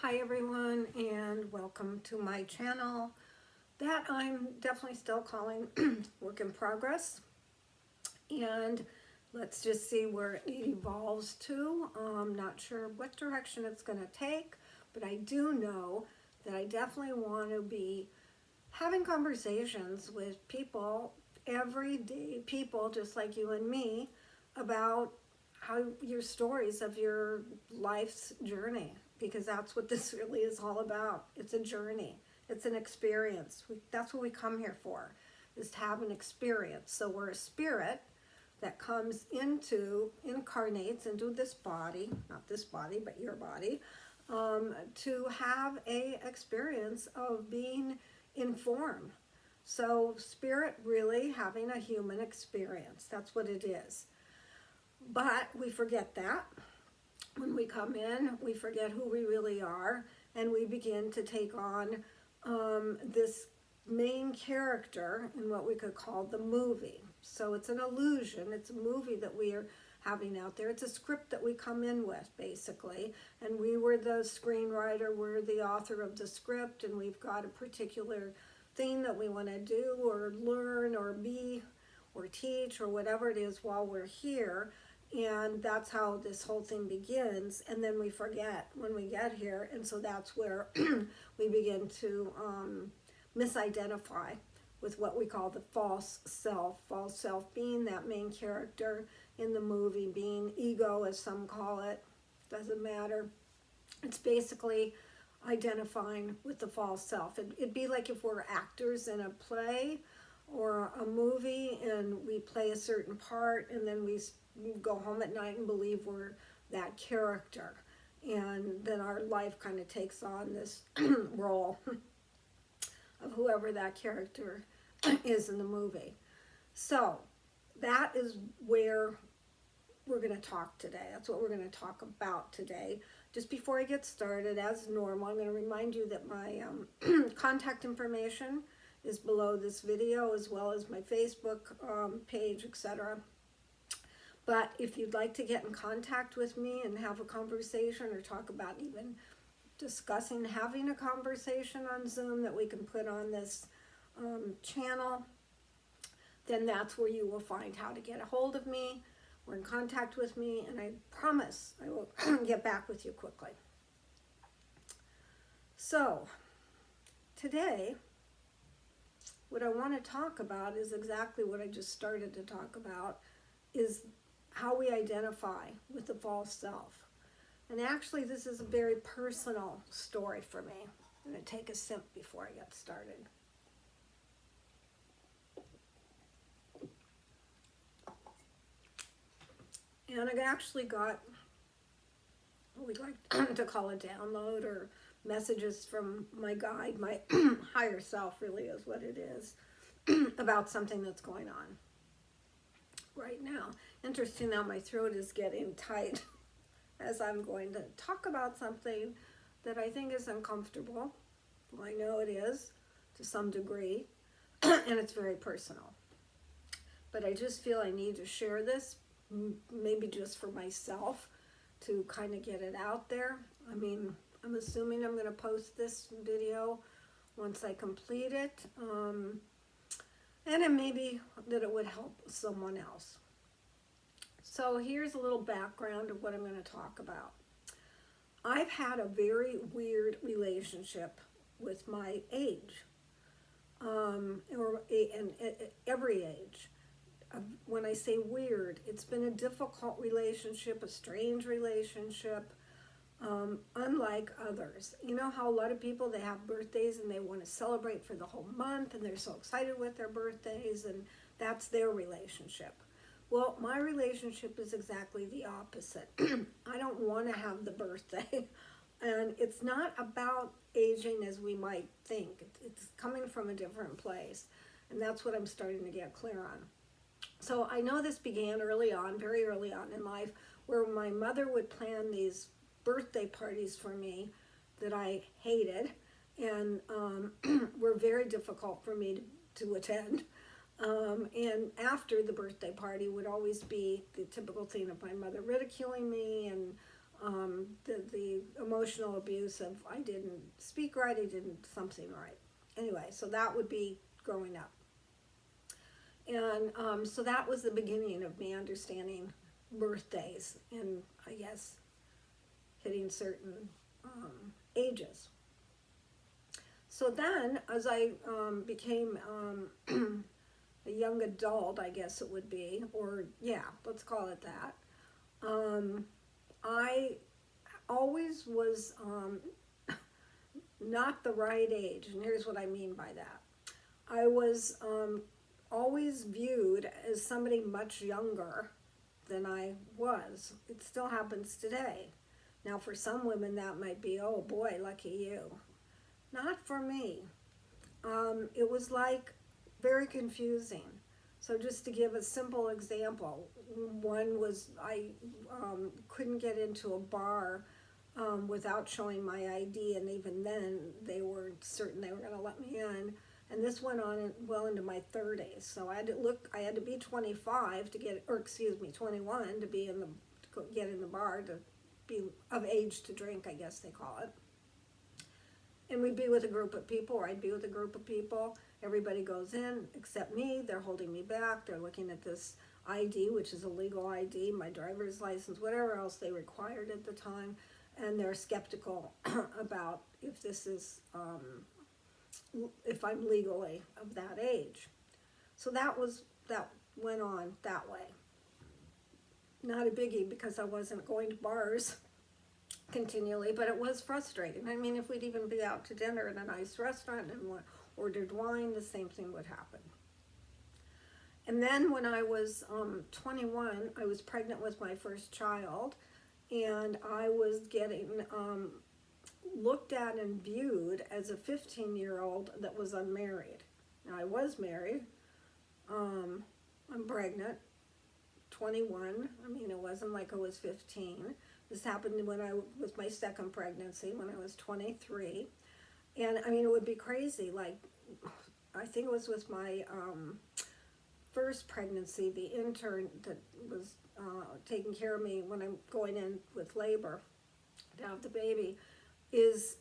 Hi everyone, and welcome to my channel that I'm definitely still calling work in progress, and let's just see where it evolves to. I'm not sure what direction it's going to take, but I do know that I definitely want to be having conversations with people, everyday people just like you and me, about how your stories of your life's journey, because that's what this really is all about. It's a journey, it's an experience. That's what we come here for, is to have an experience. So we're a spirit that incarnates into this body, not this body, but your body, to have a experience of being informed. So spirit really having a human experience, that's what it is. But we forget that. When we come in, we forget who we really are, and we begin to take on this main character in what we could call the movie. So it's an illusion. It's a movie that we are having out there. It's a script that we come in with, basically. And we were the screenwriter, we're the author of the script, and we've got a particular thing that we want to do or learn or be or teach or whatever it is while we're here. And that's how this whole thing begins. And then we forget when we get here. And so that's where we begin to misidentify with what we call the false self. False self being that main character in the movie, being ego, as some call it. Doesn't matter. It's basically identifying with the false self. It'd be like if we're actors in a play or a movie and we play a certain part, and then we go home at night and believe we're that character. And then our life kind of takes on this role of whoever that character is in the movie. So that is where we're going to talk today. That's what we're going to talk about today. Just before I get started, as normal, I'm going to remind you that my contact information is below this video, as well as my Facebook page, etc. But if you'd like to get in contact with me and have a conversation, or talk about even discussing having a conversation on Zoom that we can put on this channel, then that's where you will find how to get a hold of me or in contact with me, and I promise I will get back with you quickly. So today, what I want to talk about is exactly what I just started to talk about, is how we identify with the false self. And actually, this is a very personal story for me. I'm going to take a sip before I get started. And I actually got what we'd like to call a download, or messages from my guide, my higher self really is what it is, about something that's going on right now. Interesting how my throat is getting tight as I'm going to talk about something that I think is uncomfortable. Well, I know it is to some degree, and it's very personal. But I just feel I need to share this, maybe just for myself, to kind of get it out there. I mean, I'm assuming I'm going to post this video once I complete it, and it maybe that it would help someone else. So here's a little background of what I'm going to talk about. I've had a very weird relationship with my age, and every age. When I say weird, it's been a difficult relationship, a strange relationship, unlike others. You know how a lot of people, they have birthdays and they want to celebrate for the whole month, and they're so excited with their birthdays, and that's their relationship. Well, my relationship is exactly the opposite. I don't want to have the birthday. And it's not about aging as we might think. It's coming from a different place. And that's what I'm starting to get clear on. So I know this began early on, very early on in life, where my mother would plan these birthday parties for me that I hated, and were very difficult for me to attend. And after the birthday party would always be the typical thing of my mother ridiculing me and the emotional abuse of I didn't speak right, I didn't something right. Anyway, so that would be growing up. And so that was the beginning of me understanding birthdays and I guess hitting certain ages. So then, as I became a young adult, I guess it would be, or yeah, let's call it that, I always was not the right age. And here's what I mean by that. I was always viewed as somebody much younger than I was. It still happens today. Now, for some women, that might be, oh boy, lucky you. Not for me. It was like very confusing. So just to give a simple example, one was I couldn't get into a bar without showing my ID, and even then they weren't certain they were going to let me in. And this went on well into my 30s. So I had to be 25 to get, or excuse me, 21 to be get in the bar, to be of age to drink, I guess they call it. And we'd be with a group of people, or I'd be with a group of people. Everybody goes in except me. They're holding me back. They're looking at this ID, which is a legal ID, my driver's license, whatever else they required at the time. And they're skeptical about if this is, if I'm legally of that age. So that went on that way. Not a biggie because I wasn't going to bars continually, but it was frustrating. I mean, if we'd even be out to dinner in a nice restaurant and ordered wine, the same thing would happen. And then when I was 21, I was pregnant with my first child, and I was getting looked at and viewed as a 15-year-old that was unmarried. Now, I was married. I'm pregnant, 21. I mean, it wasn't like I was 15. This happened when I was my second pregnancy, when I was 23. And I mean, it would be crazy. Like, I think it was with my first pregnancy, the intern that was taking care of me when I'm going in with labor to have the baby is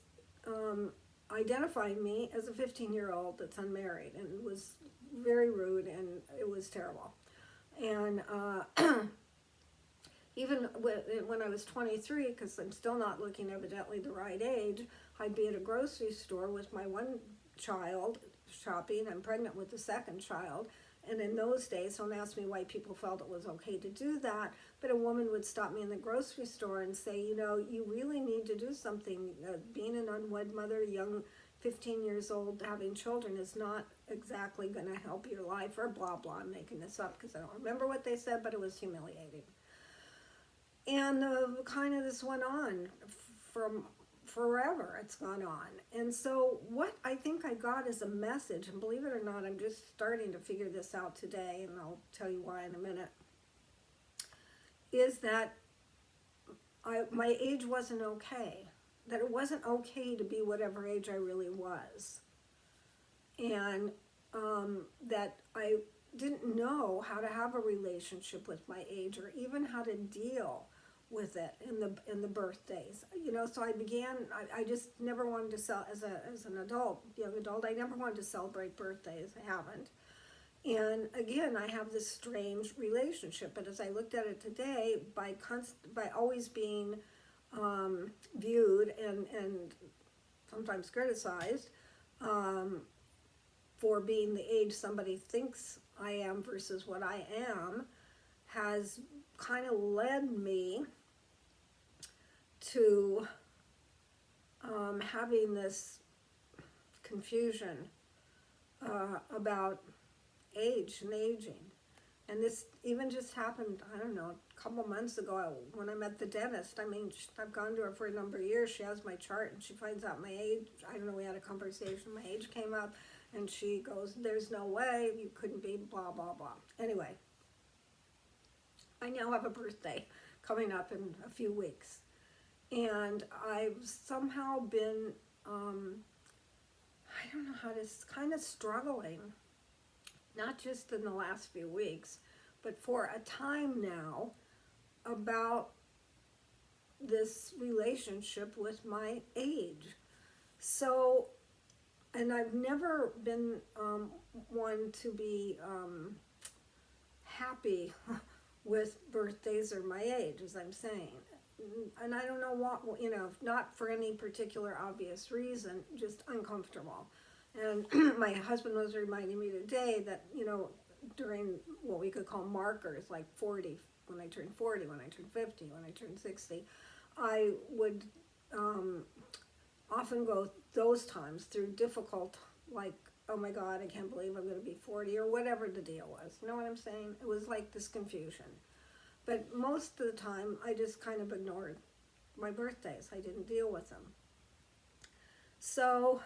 identifying me as a 15-year-old that's unmarried, and it was very rude, and it was terrible. And even when I was 23, because I'm still not looking evidently the right age, I'd be at a grocery store with my one child shopping. I'm pregnant with the second child. And in those days, don't ask me why people felt it was okay to do that, but a woman would stop me in the grocery store and say, you know, you really need to do something. Being an unwed mother, young, 15 years old, having children is not exactly going to help your life, or blah, blah. I'm making this up because I don't remember what they said, but it was humiliating. And kind of this went on from forever. It's gone on. And so what I think I got as a message, and believe it or not, I'm just starting to figure this out today, and I'll tell you why in a minute, is that my age wasn't okay. That it wasn't okay to be whatever age I really was. And that I didn't know how to have a relationship with my age, or even how to deal with it in the birthdays, you know. So I began. I just never wanted to as an adult, young adult. I never wanted to celebrate birthdays. I haven't. And again, I have this strange relationship. But as I looked at it today, by always being viewed and sometimes criticized for being the age somebody thinks I am versus what I am, has kind of led me to having this confusion about age and aging. And this even just happened, I don't know, a couple months ago when I met the dentist. I mean, I've gone to her for a number of years. She has my chart, and she finds out my age. I don't know, we had a conversation. My age came up, and she goes, there's no way you couldn't be blah, blah, blah. Anyway, I now have a birthday coming up in a few weeks. And I've somehow been, I don't know how to, kind of struggling, not just in the last few weeks, but for a time now, about this relationship with my age. So, and I've never been one to be happy with birthdays or my age, as I'm saying. And I don't know what, not for any particular obvious reason, just uncomfortable. And my husband was reminding me today that, during what we could call markers, like 40, when I turned 40, when I turned 50, when I turned 60, I would often go those times through difficult, like, oh my God, I can't believe I'm going to be 40, or whatever the deal was. You know what I'm saying? It was like this confusion. But most of the time, I just kind of ignored my birthdays. I didn't deal with them. So,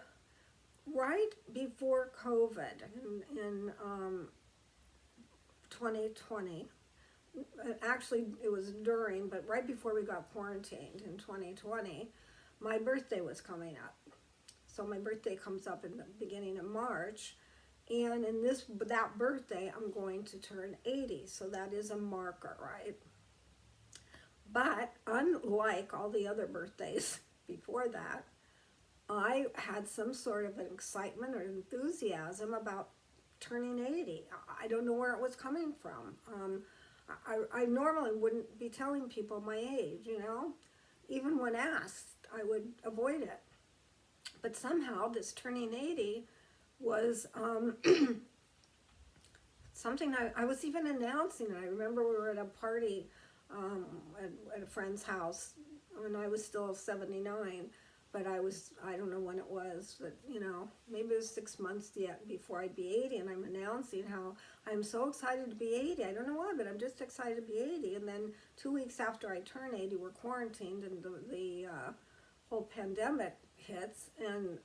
right before COVID, in 2020, actually it was during, but right before we got quarantined in 2020, my birthday was coming up. So my birthday comes up in the beginning of March, and in that birthday I'm going to turn 80, so that is a marker, right? But unlike all the other birthdays before that, I had some sort of an excitement or enthusiasm about turning 80. I don't know where it was coming from. I normally wouldn't be telling people my age, Even when asked, I would avoid it. But somehow this turning 80 was something I was even announcing. I remember we were at a party at a friend's house when I was still 79, but I don't know when it was, but maybe it was 6 months yet before I'd be 80, and I'm announcing how I'm so excited to be 80. I don't know why, but I'm just excited to be 80. And then 2 weeks after I turn 80, we're quarantined, and the whole pandemic hits, and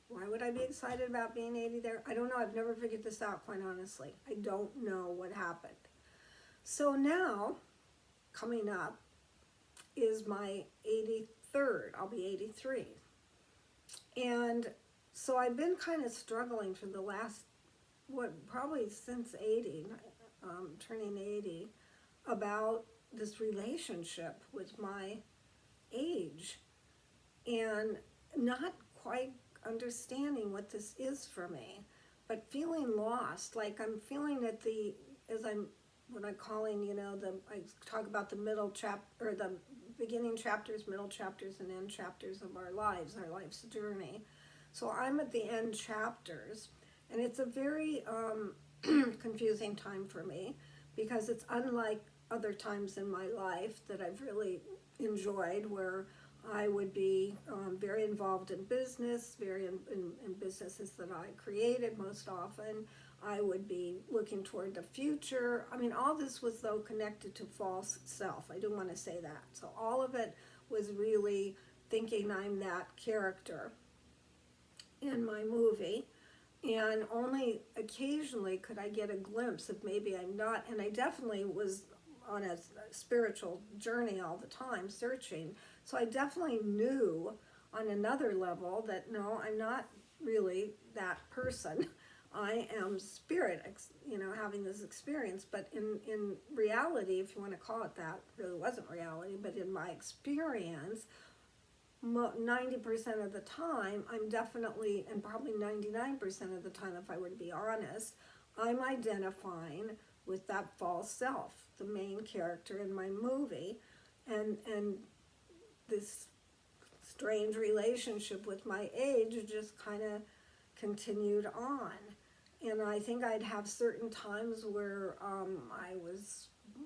why would I be excited about being 80 there? I don't know. I've never figured this out, quite honestly. I don't know what happened. So now, coming up, is my 83rd. I'll be 83. And so I've been kind of struggling for the last, probably since 80, turning 80, about this relationship with my age, and not quite understanding what this is for me, but feeling lost. Like I'm feeling at when I'm calling, I talk about the middle chapter, or the beginning chapters, middle chapters, and end chapters of our life's journey. So I'm at the end chapters, and it's a very confusing time for me, because it's unlike other times in my life that I've really enjoyed, where I would be very involved in business, very in businesses that I created most often. I would be looking toward the future. I mean, all this was, though, connected to false self. I do want to say that. So all of it was really thinking I'm that character in my movie. And only occasionally could I get a glimpse of maybe I'm not. And I definitely was on a spiritual journey all the time, searching. So I definitely knew on another level that no, I'm not really that person. I am spirit, having this experience. But in reality, if you want to call it that, it really wasn't reality, but in my experience, 90% of the time, I'm definitely, and probably 99% of the time, if I were to be honest, I'm identifying with that false self, the main character in my movie, and this strange relationship with my age just kind of continued on. And I think I'd have certain times where I was, I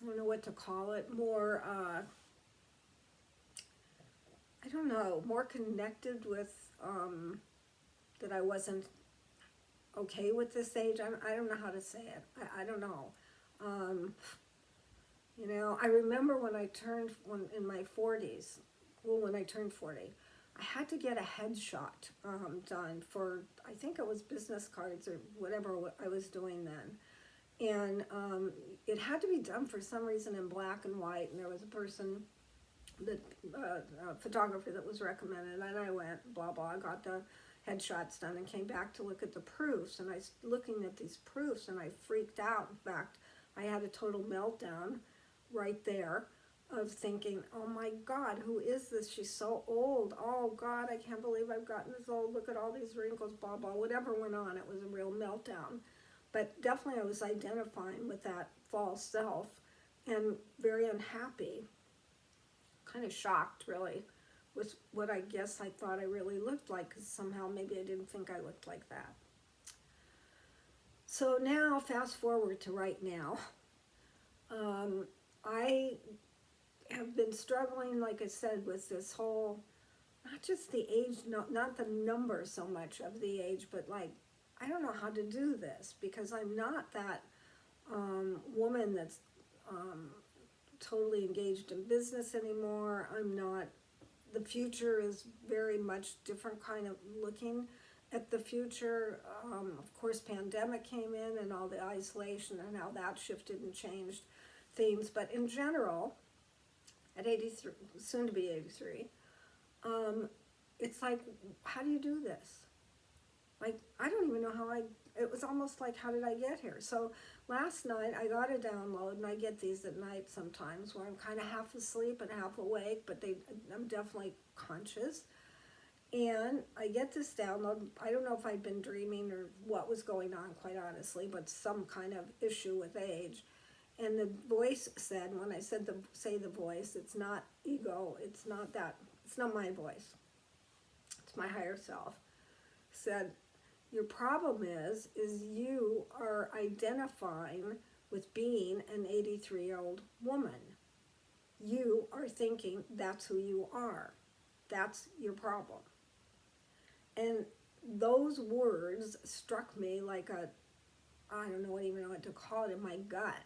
don't know what to call it, more, I don't know, more connected with, that I wasn't okay with this age. I don't know how to say it. I don't know. I remember when in my 40s, when I turned 40, I had to get a headshot done for, I think it was business cards or whatever I was doing then. And it had to be done for some reason in black and white, and there was a person, a photographer that was recommended, and I went, blah, blah, got the headshots done and came back to look at the proofs, and I was looking at these proofs, and I freaked out. In fact, I had a total meltdown right there of thinking, oh my God, who is this? She's so old. Oh God, I can't believe I've gotten this old. Look at all these wrinkles, blah, blah, whatever went on. It was a real meltdown. But definitely I was identifying with that false self and very unhappy, kind of shocked really with what I guess I thought I really looked like, because somehow maybe I didn't think I looked like that. So now, fast forward to right now, I have been struggling, like I said, with this whole, not just the age, not the number so much of the age, but like, I don't know how to do this, because I'm not that woman that's totally engaged in business anymore. I'm not, the future is very much different kind of looking at the future. Of course, pandemic came in and all the isolation and how that shifted and changed things. But in general, at 83, soon to be 83, it's like, how do you do this? Like, I don't even know how it was almost like, how did I get here? So last night I got a download, and I get these at night sometimes where I'm kind of half asleep and half awake, but I'm definitely conscious. And I get this download. I don't know if I'd been dreaming or what was going on, quite honestly, but some kind of issue with age. And the voice said, when I said say the voice, it's not ego, it's not my voice, it's my higher self, said, your problem is you are identifying with being an 83-year-old woman. You are thinking that's who you are. That's your problem. And those words struck me like I don't know even what to call it, in my gut,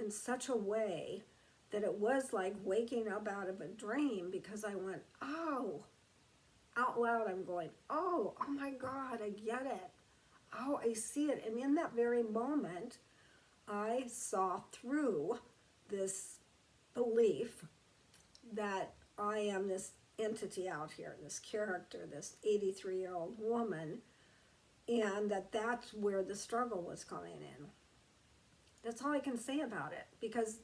in such a way that it was like waking up out of a dream, because I went, oh, out loud I'm going, oh my God, I get it. Oh, I see it. And in that very moment, I saw through this belief that I am this entity out here, this character, this 83-year-old woman, and that's where the struggle was coming in. That's all I can say about it, because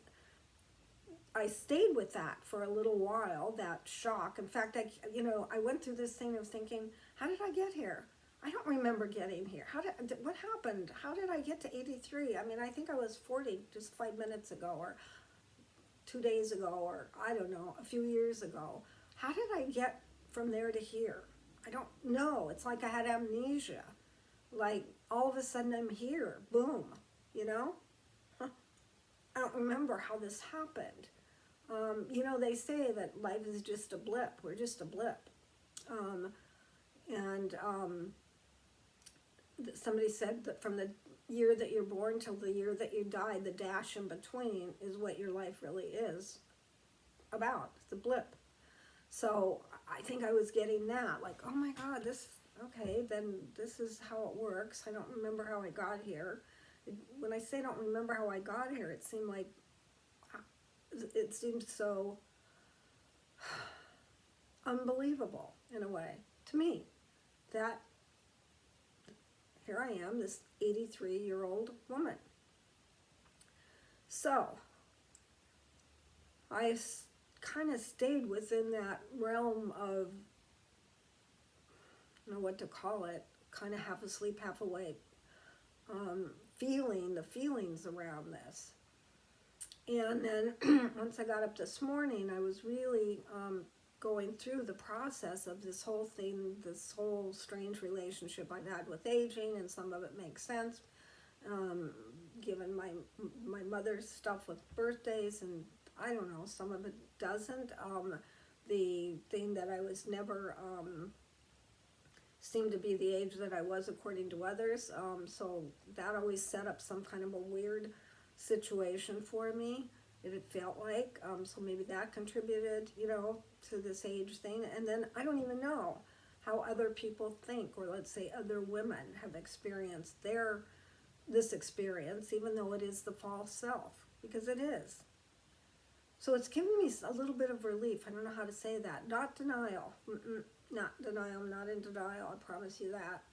I stayed with that for a little while, that shock. In fact, I went through this thing of thinking, how did I get here? I don't remember getting here. What happened? How did I get to 83? I mean, I think I was 40 just 5 minutes ago, or 2 days ago, or I don't know, a few years ago. How did I get from there to here? I don't know. It's like I had amnesia. Like, all of a sudden I'm here. Boom. I don't remember how this happened. They say that life is just a blip. We're just a blip. Somebody said that from the year that you're born till the year that you die, the dash in between is what your life really is about. It's a blip. So I think I was getting that, like, oh my God, then this is how it works. I don't remember how I got here. When I say I don't remember how I got here, it seemed so unbelievable in a way to me, that here I am, this 83-year-old woman. So I kind of stayed within that realm of, I don't know what to call it, kind of half asleep, half awake, feeling the feelings around this. And then once I got up this morning, I was really going through the process of this whole thing, this whole strange relationship I've had with aging, and some of it makes sense, given my mother's stuff with birthdays, and I don't know, some of it doesn't. The thing that I was never seemed to be the age that I was according to others, so that always set up some kind of a weird situation for me. It felt like, so maybe that contributed, to this age thing. And then I don't even know how other people think, or let's say other women have experienced this experience, even though it is the false self, because it is. So it's giving me a little bit of relief. I don't know how to say that. Not denial. Not denial. I'm not in denial. I promise you that.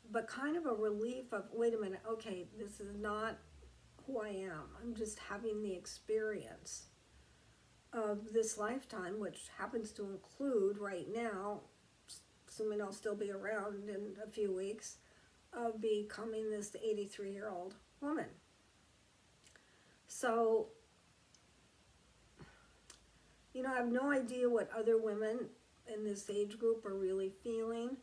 But kind of a relief of, wait a minute, okay, this is not who I am. I'm just having the experience of this lifetime, which happens to include right now, assuming I'll still be around in a few weeks, of becoming this 83-year-old woman. So, you know, I have no idea what other women in this age group are really feeling.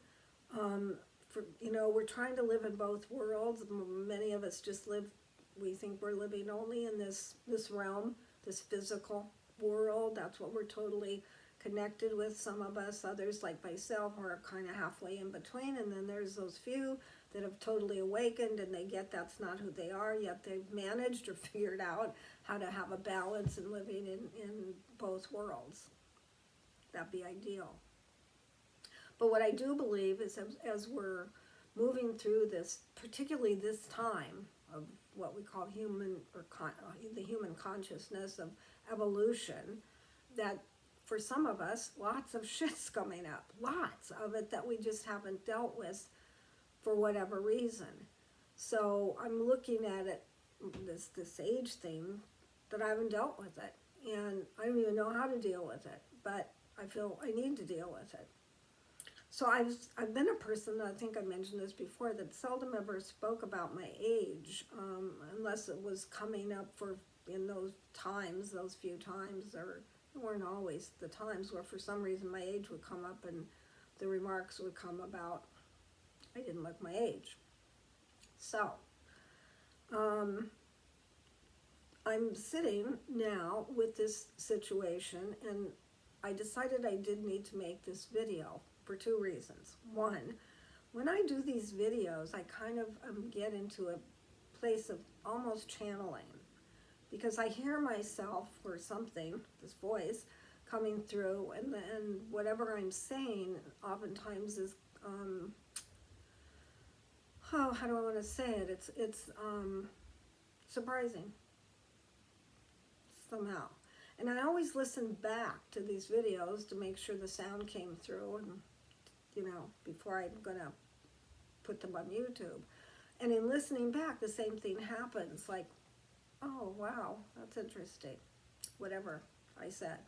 You know, we're trying to live in both worlds. Many of us just live, we think we're living only in this realm, this physical world. That's what we're totally connected with. Some of us, others like myself, are kind of halfway in between. And then there's those few that have totally awakened and they get that's not who they are, yet they've managed or figured out how to have a balance in living in both worlds. That'd be ideal. But what I do believe is as we're moving through this, particularly this time of what we call the human consciousness of evolution, that for some of us, lots of shit's coming up, lots of it that we just haven't dealt with for whatever reason. So I'm looking at it, this age thing, that I haven't dealt with it. And I don't even know how to deal with it, but I feel I need to deal with it. So I've been a person, I think I mentioned this before, that seldom ever spoke about my age, unless it was coming up in those times, those few times, or it weren't always the times where for some reason my age would come up and the remarks would come about I didn't look my age. So, I'm sitting now with this situation, and I decided I did need to make this video for two reasons. One, when I do these videos, I kind of get into a place of almost channeling, because I hear myself or something, this voice, coming through, and whatever I'm saying oftentimes is, how do I want to say it? It's surprising somehow. And I always listen back to these videos to make sure the sound came through, and you know, before I'm gonna put them on YouTube. And in listening back, the same thing happens. Like, oh wow, that's interesting. Whatever I said.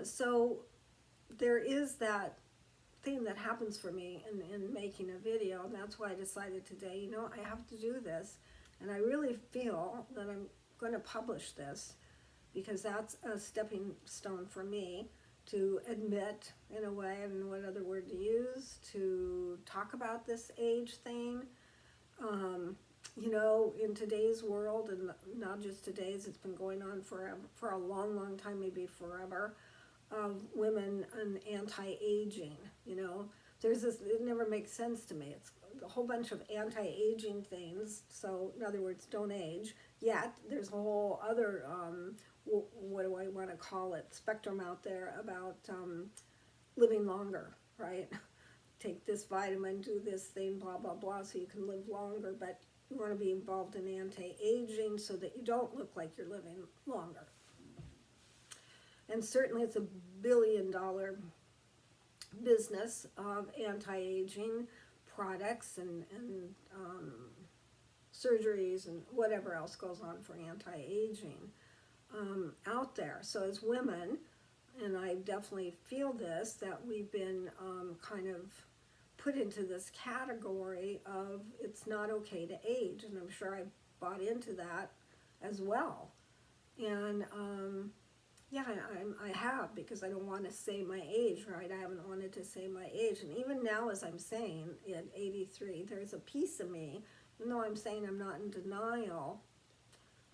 So there is that thing that happens for me in making a video, and that's why I decided today, you know, I have to do this, and I really feel that I'm going to publish this, because that's a stepping stone for me to admit, in a way, I don't know what other word to use, to talk about this age thing. You know, in today's world, and not just today's, it's been going on forever, for a long, long time, maybe forever, of women and anti-aging. You know, there's this, it never makes sense to me. It's a whole bunch of anti-aging things. So in other words, don't age. Yet there's a whole other, what do I want to call it, spectrum out there about living longer, right? Take this vitamin, do this thing, blah, blah, blah, so you can live longer. But you want to be involved in anti-aging so that you don't look like you're living longer. And certainly it's $1 billion business of anti-aging products and surgeries and whatever else goes on for anti-aging out there. So as women, and I definitely feel this, that we've been kind of put into this category of it's not okay to age, and I'm sure I bought into that as well. And yeah, I have, because I don't want to say my age, right? I haven't wanted to say my age. And even now, as I'm saying, at 83, there's a piece of me, even though I'm saying I'm not in denial,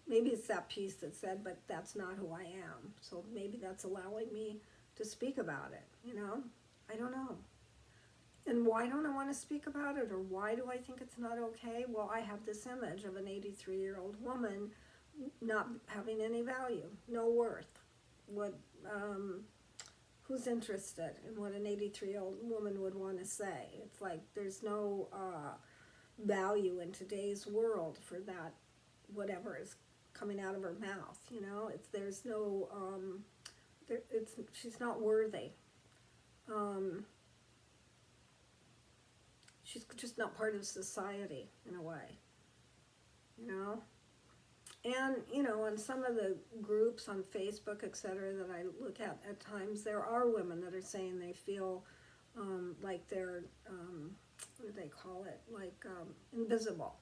maybe it's that piece that said, but that's not who I am. So maybe that's allowing me to speak about it, you know? I don't know. And why don't I want to speak about it, or why do I think it's not okay? Well, I have this image of an 83-year-old woman not having any value, no worth. What, who's interested in what an 83-year-old woman would want to say? It's like there's no value in today's world for that, whatever is coming out of her mouth, you know? There's no, she's not worthy. She's just not part of society, in a way. you know. And, you know, on some of the groups on Facebook, etc., that I look at times, there are women that are saying they feel like they're, what do they call it, like invisible,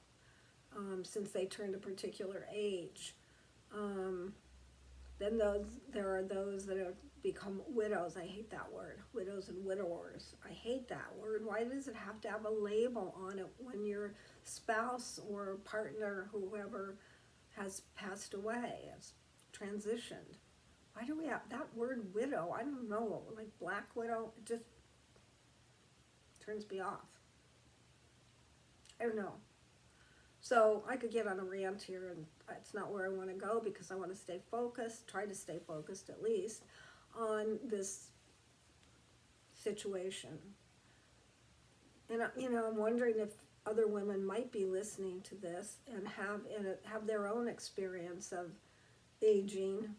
since they turned a particular age. Then there are those that have become widows. I hate that word, widows and widowers. I hate that word. Why does it have to have a label on it when your spouse or partner, whoever, has passed away, has transitioned? Why do we have that word widow? I don't know, like black widow, it just turns me off. I don't know. So I could get on a rant here, and it's not where I want to go, because I want to stay focused, try to stay focused at least, on this situation. And you know, I'm wondering if other women might be listening to this and have their own experience of aging,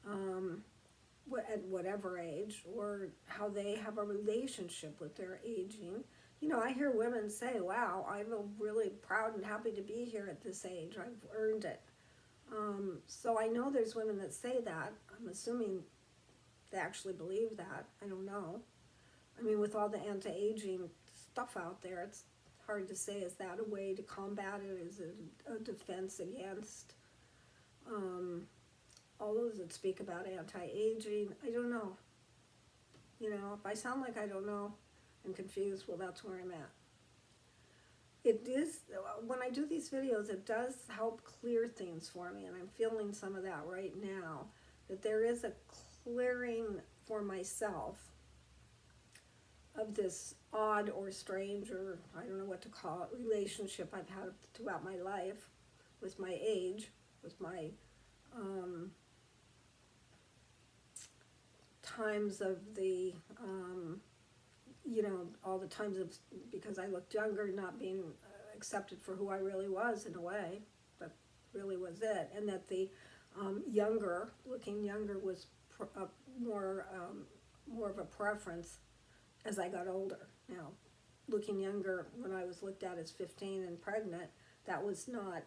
at whatever age, or how they have a relationship with their aging. You know, I hear women say, wow, I feel really proud and happy to be here at this age. I've earned it. So I know there's women that say that. I'm assuming they actually believe that. I don't know. I mean, with all the anti-aging stuff out there, it's hard to say, is that a way to combat it? Is it a defense against all those that speak about anti-aging? I don't know. You know, if I sound like I don't know, I'm confused, well, that's where I'm at. It is, when I do these videos, it does help clear things for me, and I'm feeling some of that right now, that there is a clearing for myself of this odd or strange, or I don't know what to call it, relationship I've had throughout my life with my age, with my times of the, you know, all the times of, because I looked younger, not being accepted for who I really was in a way, but really was it. And that the looking younger was more of a preference as I got older. Now, looking younger when I was looked at as 15 and pregnant, that was not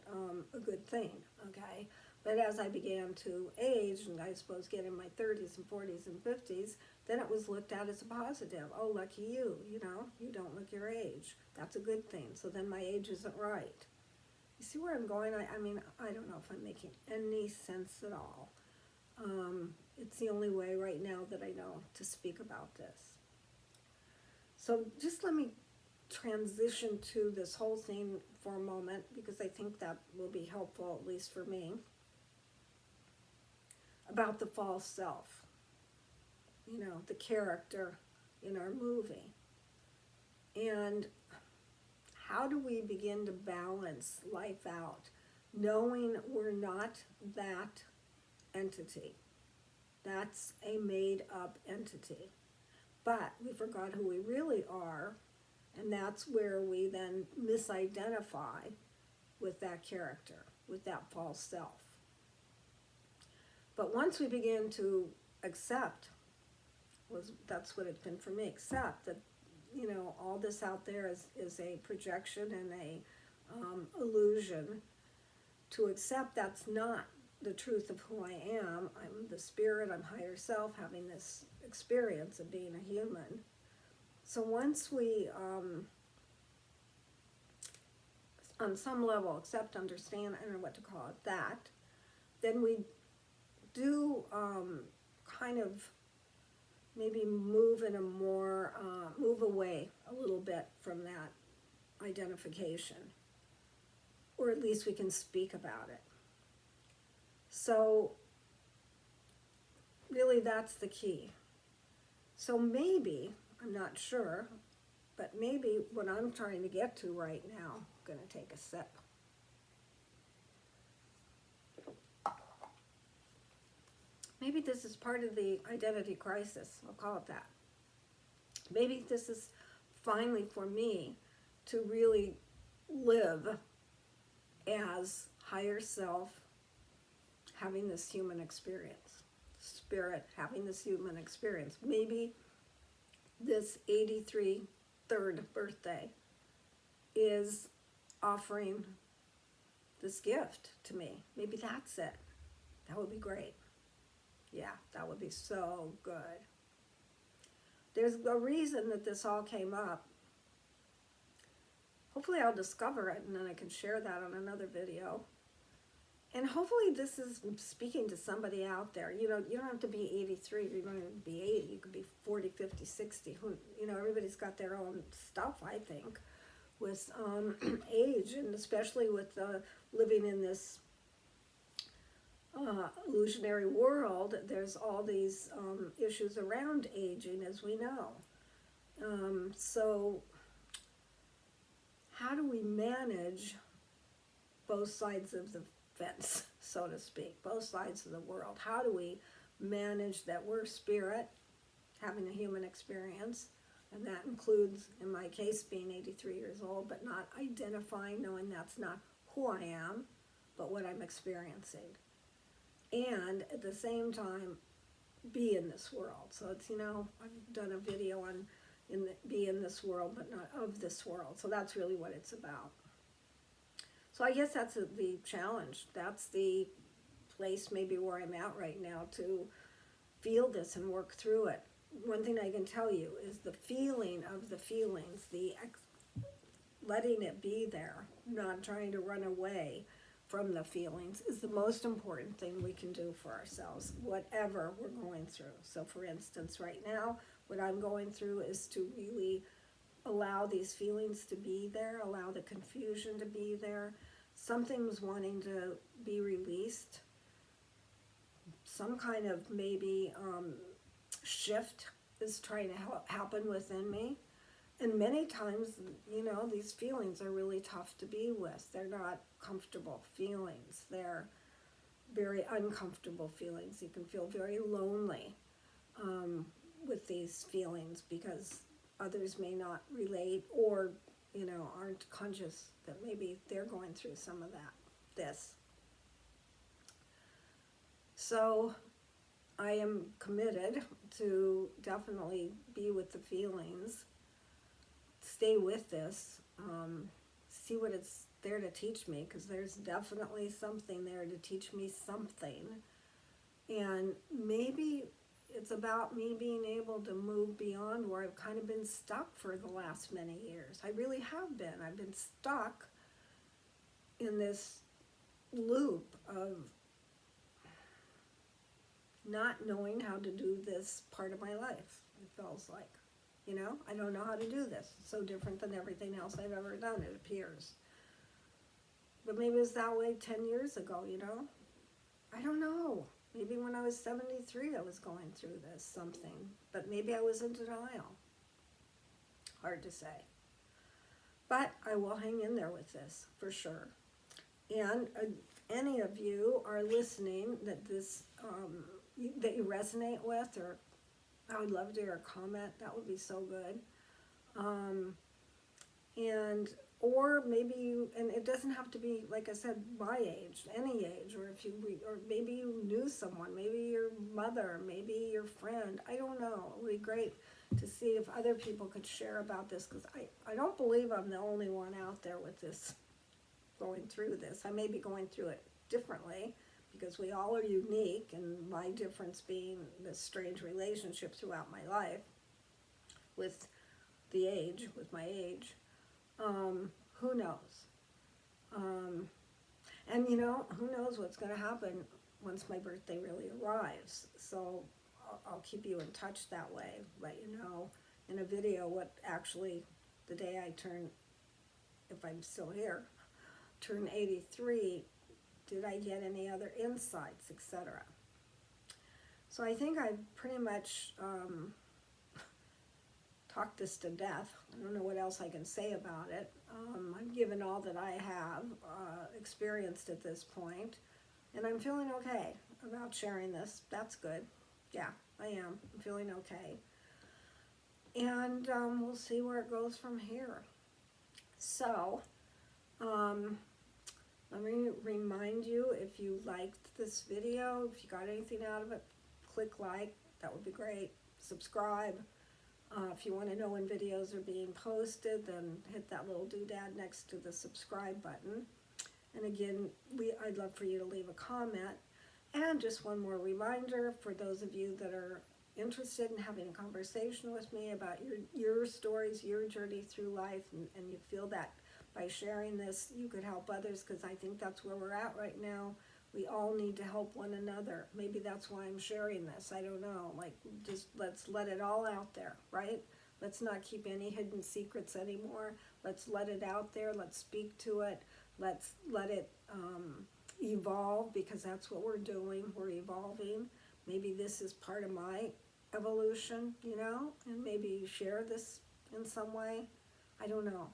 a good thing, okay? But as I began to age, and I suppose get in my 30s and 40s and 50s, then it was looked at as a positive. Oh, lucky you, you know, you don't look your age. That's a good thing. So then my age isn't right. You see where I'm going? I mean, I don't know if I'm making any sense at all. It's the only way right now that I know to speak about this. So just let me transition to this whole thing for a moment, because I think that will be helpful, at least for me, about the false self, you know, the character in our movie. And how do we begin to balance life out, knowing we're not that entity? That's a made-up entity. But we forgot who we really are, and that's where we then misidentify with that character, with that false self. But once we begin to accept, that's what it's been for me, accept that, you know, all this out there is a projection and a illusion, to accept that's not the truth of who I am. I'm the spirit, I'm higher self, having this experience of being a human. So once we, on some level, accept, understand, I don't know what to call it, that, then we do kind of maybe move in a more, move away a little bit from that identification, or at least we can speak about it. So really that's the key. So maybe, I'm not sure, but maybe what I'm trying to get to right now, I'm going to take a sip. Maybe this is part of the identity crisis, I'll call it that. Maybe this is finally for me to really live as higher self, having this human experience, spirit having this human experience. Maybe this 83rd birthday is offering this gift to me. Maybe that's it. That would be great. Yeah, that would be so good. There's a reason that this all came up. Hopefully I'll discover it and then I can share that on another video. And hopefully this is speaking to somebody out there. You know, you don't have to be 83, you don't have to be 80, you could be 40, 50, 60. You know, everybody's got their own stuff, I think, with age, and especially with living in this illusionary world. There's all these issues around aging, as we know. So how do we manage both sides of the fence, so to speak, both sides of the world? How do we manage that we're spirit, having a human experience, and that includes, in my case, being 83 years old, but not identifying, knowing that's not who I am, but what I'm experiencing. And at the same time, be in this world. So it's, you know, I've done a video on be in this world, but not of this world. So that's really what it's about. So I guess that's the challenge. That's the place maybe where I'm at right now, to feel this and work through it. One thing I can tell you is the feeling of the feelings, letting it be there, not trying to run away from the feelings, is the most important thing we can do for ourselves, whatever we're going through. So for instance, right now, what I'm going through is to really allow these feelings to be there, allow the confusion to be there. Something's wanting to be released. Some kind of maybe shift is trying to happen within me. And many times, you know, these feelings are really tough to be with. They're not comfortable feelings. They're very uncomfortable feelings. You can feel very lonely with these feelings because others may not relate, or, you know, aren't conscious that maybe they're going through some of this. So I am committed to definitely be with the feelings, stay with this, see what it's there to teach me, because there's definitely something there to teach me something. And maybe it's about me being able to move beyond where I've kind of been stuck for the last many years. I really have been. I've been stuck in this loop of not knowing how to do this part of my life, it feels like. You know, I don't know how to do this. It's so different than everything else I've ever done, it appears. But maybe it was that way 10 years ago, you know? I don't know. Maybe when I was 73, I was going through this something. But maybe I was in denial. Hard to say. But I will hang in there with this, for sure. And any of you are listening that this, that you resonate with, or I would love to hear a comment. That would be so good. Or maybe you, and it doesn't have to be, like I said, my age, any age, or or maybe you knew someone, maybe your mother, maybe your friend. I don't know. It would be great to see if other people could share about this, because I don't believe I'm the only one out there with this, going through this. I may be going through it differently, because we all are unique, and my difference being this strange relationship throughout my life with my age. Who knows? And you know, who knows what's going to happen once my birthday really arrives. So I'll keep you in touch that way, let you know in a video what actually, the day I turn, if I'm still here, turn 83, did I get any other insights, etc. So I think I've pretty much talked this to death. I don't know what else I can say about it. I've given all that I have experienced at this point, and I'm feeling okay about sharing this. That's good. Yeah, I am. I'm feeling okay. And we'll see where it goes from here. So, let me remind you, if you liked this video, if you got anything out of it, click like. That would be great. Subscribe. If you want to know when videos are being posted, then hit that little doodad next to the subscribe button. And again, I'd love for you to leave a comment. And just one more reminder for those of you that are interested in having a conversation with me about your stories, your journey through life, and you feel that by sharing this, you could help others, because I think that's where we're at right now. We all need to help one another. Maybe that's why I'm sharing this. I don't know. Like, just let's let it all out there, right? Let's not keep any hidden secrets anymore. Let's let it out there. Let's speak to it. Let's let it evolve, because that's what we're doing. We're evolving. Maybe this is part of my evolution, and maybe share this in some way. I don't know.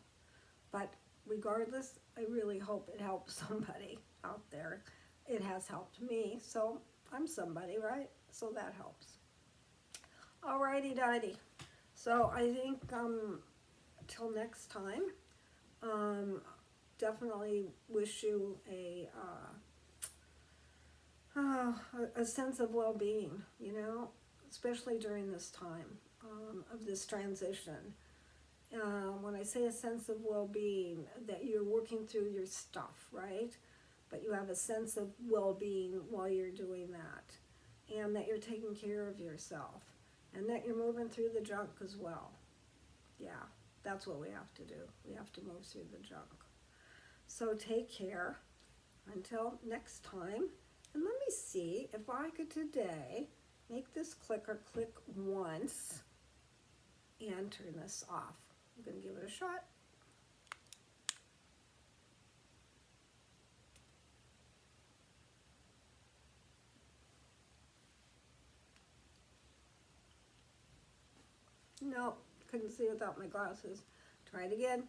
But regardless, I really hope it helps somebody out there. It has helped me, so I'm somebody, right? So that helps. Alrighty, dighty. So I think till next time, definitely wish you a sense of well-being, especially during this time of this transition. When I say a sense of well-being, that you're working through your stuff, right? But you have a sense of well-being while you're doing that, and that you're taking care of yourself, and that you're moving through the junk as well. Yeah, that's what we have to do. We have to move through the junk. So take care until next time. And let me see if I could today make this clicker click once and turn this off. I'm going to give it a shot. No, couldn't see without my glasses. Try it again.